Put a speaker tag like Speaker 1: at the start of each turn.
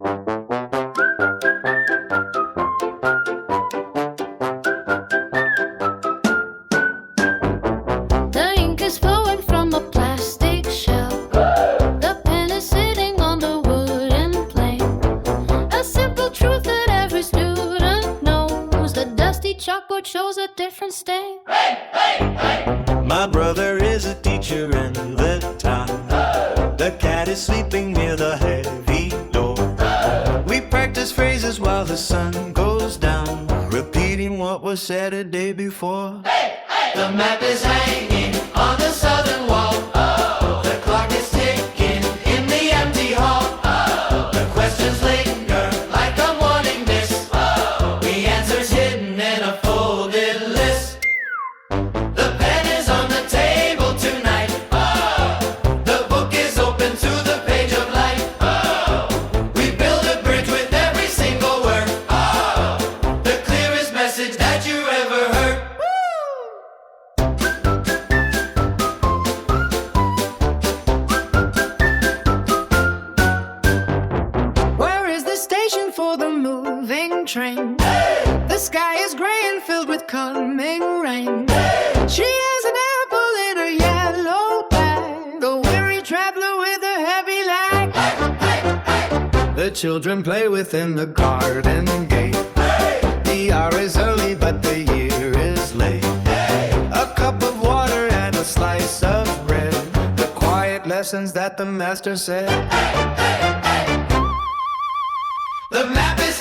Speaker 1: The ink is flowing from a plastic shell. The pen is sitting on the wooden plane. A simple truth that every student knows. The dusty chalkboard shows a different stain.
Speaker 2: My brother is a teacher in the town. The cat is sleeping near the heavy door. We practice phrases while the sun goes down, repeating what was said a day before.
Speaker 3: The map is hanging on the southern wall. The clock is ticking in the empty hall. The questions linger like a morning mist. The answers hidden in a folded list. The pen is on the table tonight. The book is open to the page of light. We build a bridge with every single word. The clearest message that you ever heard.
Speaker 4: Where is the station for the moving train? The sky is gray and filled with coming rain. She has an apple in her yellow bag, the weary traveler with a heavy lag.
Speaker 2: The children play within the garden gate. The hour is early, but the year is late. A cup of water and a slice of bread, the quiet lessons that the master said.
Speaker 3: The map is